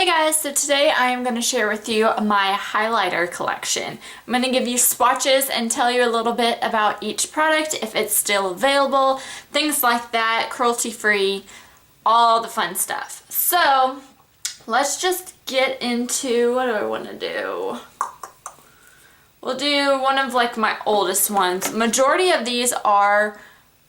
Hey guys, so today I am going to share with you my highlighter collection. I'm going to give you swatches and tell you a little bit about each product, if it's still available, things like that, cruelty-free, all the fun stuff. So let's just get into, what do I want to do? We'll do one of like my oldest ones. Majority of these are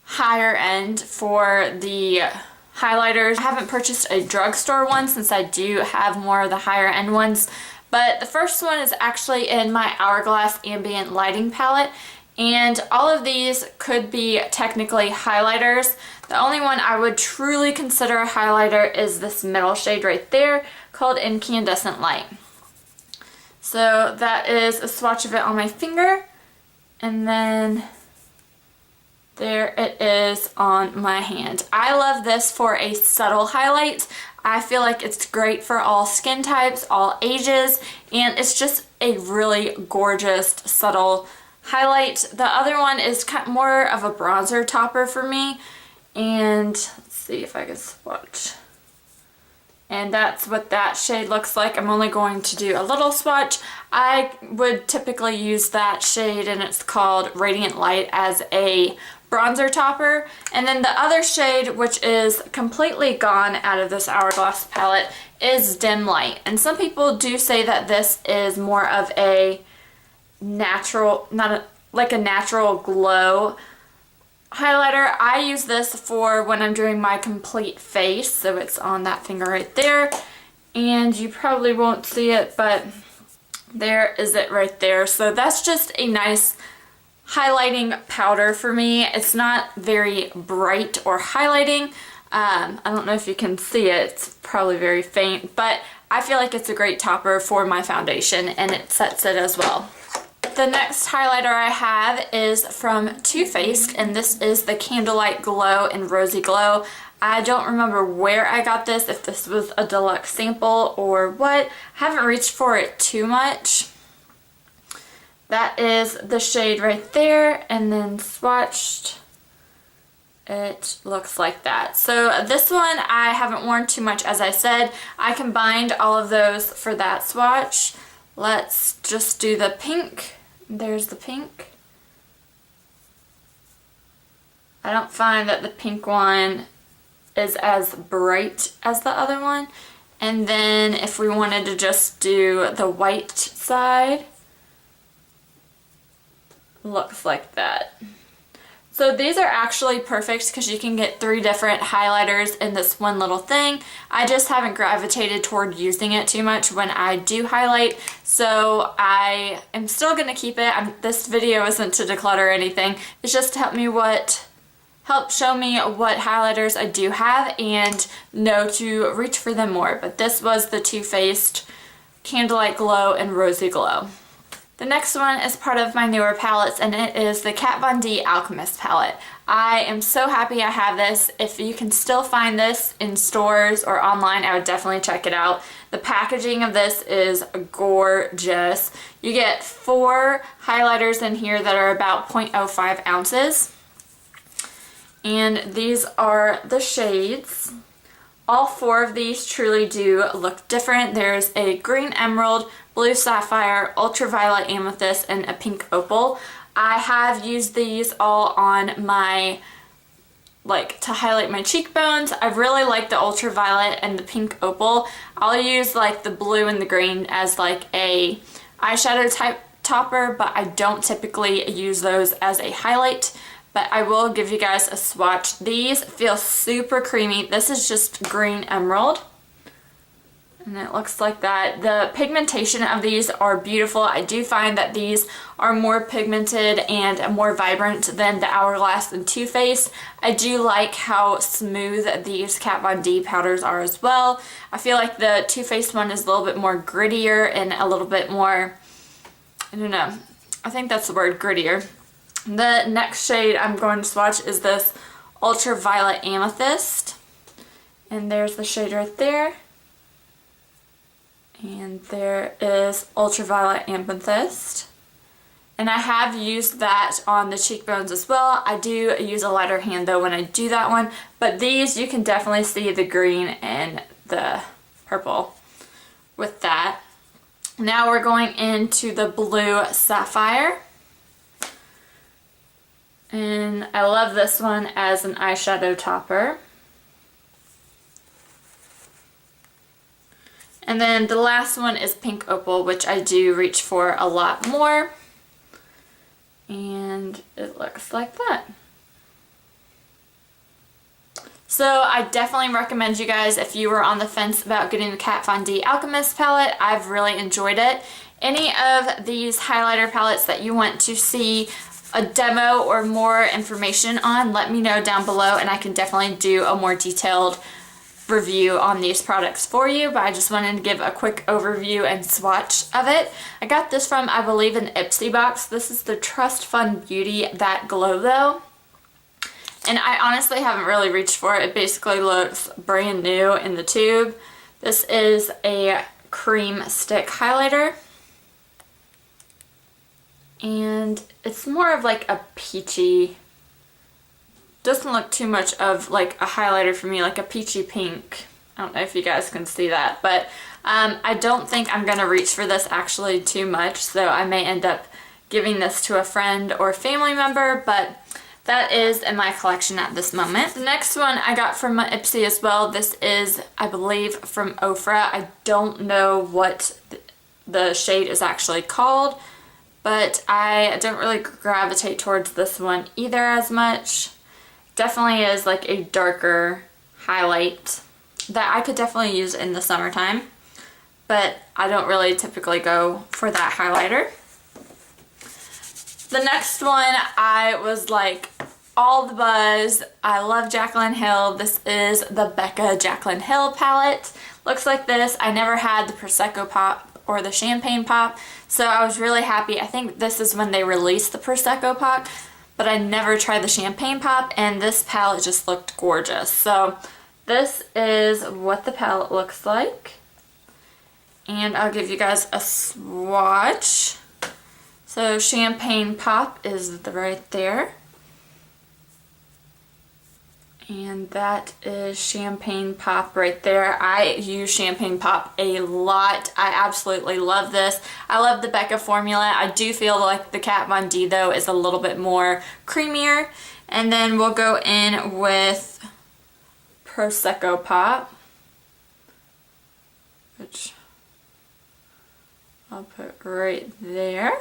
higher end for the highlighters. I haven't purchased a drugstore one since I do have more of the higher end ones, but the first one is actually in my Hourglass Ambient Lighting palette, and all of these could be technically highlighters. The only one I would truly consider a highlighter is this middle shade right there called Incandescent Light. So that is a swatch of it on my finger, and then there it is on my hand. I love this for a subtle highlight. I feel like it's great for all skin types, all ages, and it's just a really gorgeous, subtle highlight. The other one is kind of more of a bronzer topper for me, and let's see if I can swatch. And that's what that shade looks like. I'm only going to do a little swatch. I would typically use that shade, and it's called Radiant Light, as a bronzer topper. And then the other shade, which is completely gone out of this Hourglass palette, is Dim Light. And some people do say that this is more of a natural, like a natural glow highlighter. I use this for when I'm doing my complete face, so it's on that finger right there, and you probably won't see it, but there is it right there. So that's just a nice highlighting powder for me. It's not very bright or highlighting. I don't know if you can see it, it's probably very faint, but I feel like it's a great topper for my foundation, and it sets it as well. The next highlighter I have is from Too Faced, and this is the Candlelight Glow in Rosy Glow. I don't remember where I got this, if this was a deluxe sample or what. I haven't reached for it too much. That is the shade right there, and then swatched, it looks like that. So this one I haven't worn too much, as I said. I combined all of those for that swatch. Let's just do the pink. There's the pink. I don't find that the pink one is as bright as the other one. And then if we wanted to just do the white side, looks like that. So these are actually perfect because you can get 3 different highlighters in this one little thing. I just haven't gravitated toward using it too much when I do highlight, so I am still going to keep it. This video isn't to declutter anything. It's just to help show me what highlighters I do have and know to reach for them more. But this was the Too Faced Candlelight Glow and Rosy Glow. The next one is part of my newer palettes, and it is the Kat Von D Alchemist Palette. I am so happy I have this. If you can still find this in stores or online, I would definitely check it out. The packaging of this is gorgeous. You get 4 highlighters in here that are about 0.05 ounces. And these are the shades. All 4 of these truly do look different. There's a green emerald, blue sapphire, ultraviolet amethyst, and a pink opal. I have used these all on my, to highlight my cheekbones. I really like the ultraviolet and the pink opal. I'll use like the blue and the green as like a eyeshadow type topper, but I don't typically use those as a highlight. But I will give you guys a swatch. These feel super creamy. This is just green emerald, and it looks like that. The pigmentation of these are beautiful. I do find that these are more pigmented and more vibrant than the Hourglass and Too Faced. I do like how smooth these Kat Von D powders are as well. I feel like the Too Faced one is a little bit more grittier and a little bit more, I don't know, I think that's the word, grittier. The next shade I'm going to swatch is this Ultraviolet Amethyst, and there's the shade right there, and there is Ultraviolet Amethyst, and I have used that on the cheekbones as well. I do use a lighter hand though when I do that one, but these you can definitely see the green and the purple. with that. Now we're going into the blue sapphire. And I love this one as an eyeshadow topper. And then the last one is pink opal, which I do reach for a lot more. And it looks like that. So I definitely recommend you guys, if you were on the fence about getting the Kat Von D Alchemist palette, I've really enjoyed it. Any of these highlighter palettes that you want to see a demo or more information on, let me know down below and I can definitely do a more detailed review on these products for you, but I just wanted to give a quick overview and swatch of it. I got this from, I believe, an Ipsy box. This is the Trust Fund Beauty That Glow Though. And I honestly haven't really reached for it. It basically looks brand new in the tube. This is a cream stick highlighter. And it's more of like a peachy, doesn't look too much of like a highlighter for me, like a peachy pink. I don't know if you guys can see that, but I don't think I'm gonna reach for this actually too much, so I may end up giving this to a friend or family member, but that is in my collection at this moment. The next one I got from Ipsy as well. This is, I believe, from Ofra. I don't know what the shade is actually called, but I don't really gravitate towards this one either as much. Definitely is like a darker highlight that I could definitely use in the summertime, but I don't really typically go for that highlighter. The next one, I was like, all the buzz. I love Jaclyn Hill. This is the Becca Jaclyn Hill palette. Looks like this. I never had the Prosecco Pop or the Champagne Pop, so I was really happy. I think this is when they released the Prosecco Pop, but I never tried the Champagne Pop, and this palette just looked gorgeous. So this is what the palette looks like, and I'll give you guys a swatch. So Champagne Pop is right there. And that is Champagne Pop right there. I use Champagne Pop a lot. I absolutely love this. I love the Becca formula. I do feel like the Kat Von D though is a little bit more creamier. And then we'll go in with Prosecco Pop, which I'll put right there.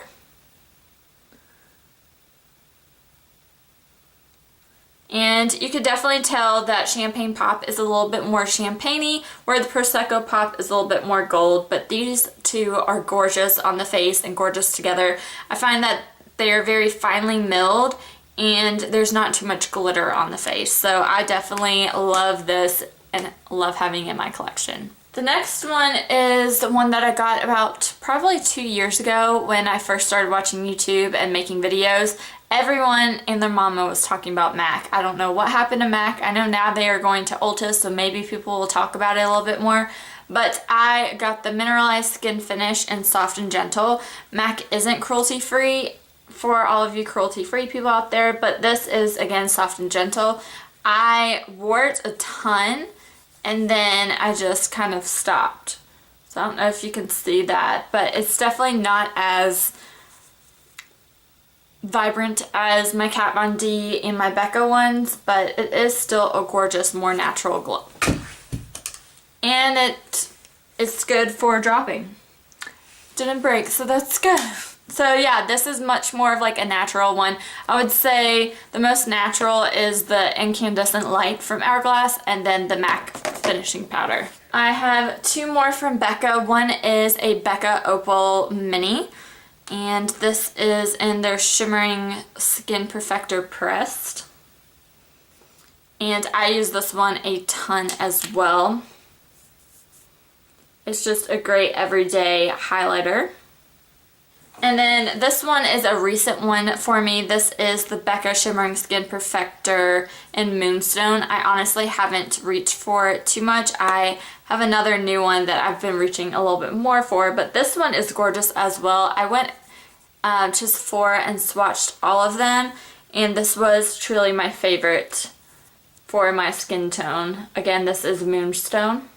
And you could definitely tell that Champagne Pop is a little bit more champagne-y, where the Prosecco Pop is a little bit more gold, but these two are gorgeous on the face and gorgeous together. I find that they are very finely milled and there's not too much glitter on the face, so I definitely love this and love having it in my collection. The next one is the one that I got about probably 2 years ago when I first started watching YouTube and making videos. Everyone and their mama was talking about MAC. I don't know what happened to MAC. I know now they are going to Ulta, so maybe people will talk about it a little bit more. But I got the Mineralized Skin Finish in Soft and Gentle. MAC isn't cruelty free for all of you cruelty free people out there, but this is, again, Soft and Gentle. I wore it a ton and then I just kind of stopped. So I don't know if you can see that, but it's definitely not as vibrant as my Kat Von D and my Becca ones, but it is still a gorgeous, more natural glow. And it's good for dropping. Didn't break, so that's good. So yeah, this is much more of like a natural one. I would say the most natural is the Incandescent Light from Hourglass and then the MAC finishing powder. I have two more from Becca. One is a Becca Opal Mini, and this is in their Shimmering Skin Perfector Pressed. And I use this one a ton as well. It's just a great everyday highlighter. And then this one is a recent one for me. This is the Becca Shimmering Skin Perfector in Moonstone. I honestly haven't reached for it too much. I have another new one that I've been reaching a little bit more for, but this one is gorgeous as well. I went just for and swatched all of them, and this was truly my favorite for my skin tone. Again, this is Moonstone.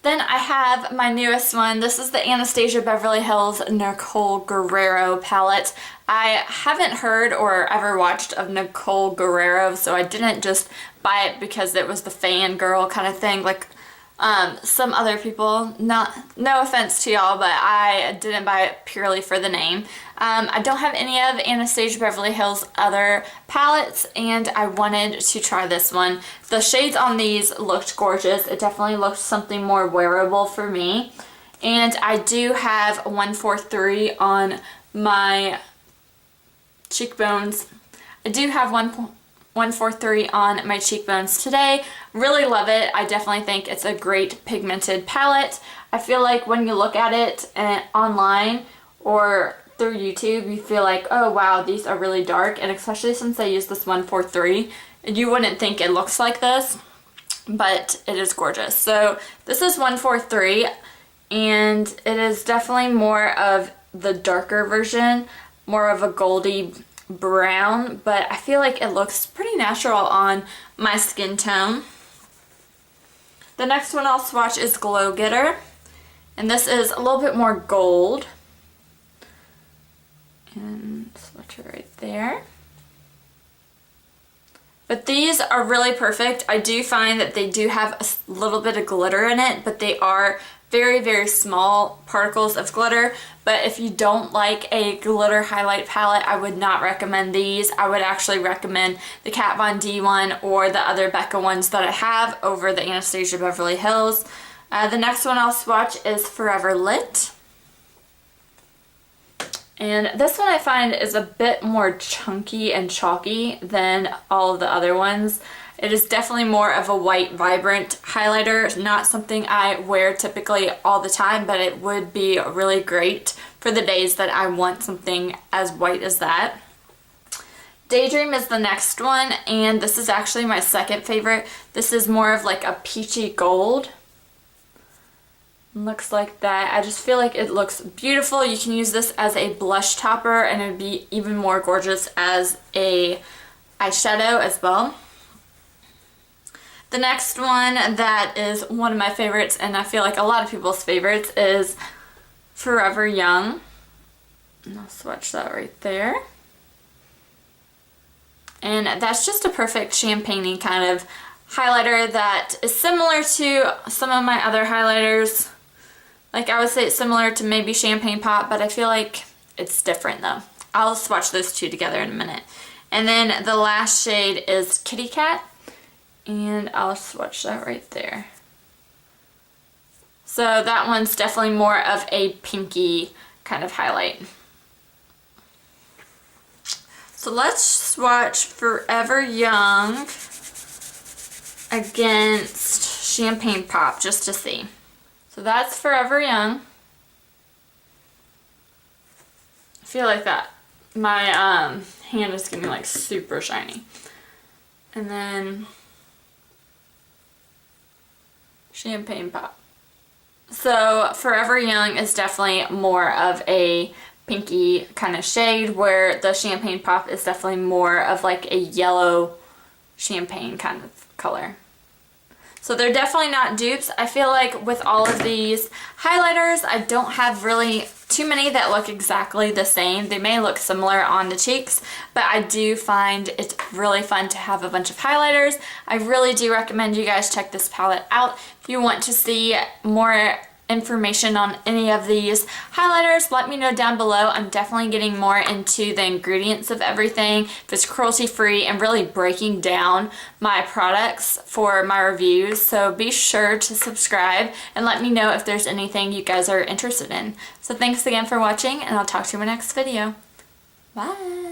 Then I have my newest one. This is the Anastasia Beverly Hills Nicole Guerrero palette. I haven't heard or ever watched of Nicole Guerrero, so I didn't just buy it because it was the fangirl kind of thing like some other people. No offense to y'all, but I didn't buy it purely for the name. I don't have any of Anastasia Beverly Hills' other palettes, and I wanted to try this one. The shades on these looked gorgeous. It definitely looked something more wearable for me. And I do have 143 on my cheekbones. I do have 143 on my cheekbones today. Really love it. I definitely think it's a great pigmented palette. I feel like when you look at it online or through YouTube, you feel like, oh wow, these are really dark, and especially since I use this 143, you wouldn't think it looks like this, but it is gorgeous. So this is 143, and it is definitely more of the darker version, more of a goldy brown, but I feel like it looks pretty natural on my skin tone. The next one I'll swatch is Glow Getter, and this is a little bit more gold. And swatch it right there. But these are really perfect. I do find that they do have a little bit of glitter in it, but they are very, very small particles of glitter. But if you don't like a glitter highlight palette, I would not recommend these. I would actually recommend the Kat Von D one or the other Becca ones that I have over the Anastasia Beverly Hills. The next one I'll swatch is Forever Lit. And this one I find is a bit more chunky and chalky than all of the other ones. It is definitely more of a white, vibrant highlighter. Not something I wear typically all the time, but it would be really great for the days that I want something as white as that. Daydream is the next one, and this is actually my second favorite. This is more of like a peachy gold. Looks like that. I just feel like it looks beautiful. You can use this as a blush topper, and it would be even more gorgeous as a eyeshadow as well. The next one that is one of my favorites, and I feel like a lot of people's favorites, is Forever Young. And I'll swatch that right there. And that's just a perfect champagne-y kind of highlighter that is similar to some of my other highlighters. Like, I would say it's similar to maybe Champagne Pop, but I feel like it's different though. I'll swatch those two together in a minute. And then the last shade is Kitty Cat, and I'll swatch that right there. So that one's definitely more of a pinky kind of highlight. So let's swatch Forever Young against Champagne Pop just to see. So that's Forever Young. I feel like that my hand is getting like super shiny. And then Champagne Pop. So Forever Young is definitely more of a pinky kind of shade, where the Champagne Pop is definitely more of like a yellow champagne kind of color. So they're definitely not dupes. I feel like with all of these highlighters, I don't have really too many that look exactly the same. They may look similar on the cheeks, but I do find it's really fun to have a bunch of highlighters. I really do recommend you guys check this palette out. If you want to see more information on any of these highlighters, let me know down below. I'm definitely getting more into the ingredients of everything, if it's cruelty free, and really breaking down my products for my reviews. So be sure to subscribe and let me know if there's anything you guys are interested in. So thanks again for watching, and I'll talk to you in my next video. Bye!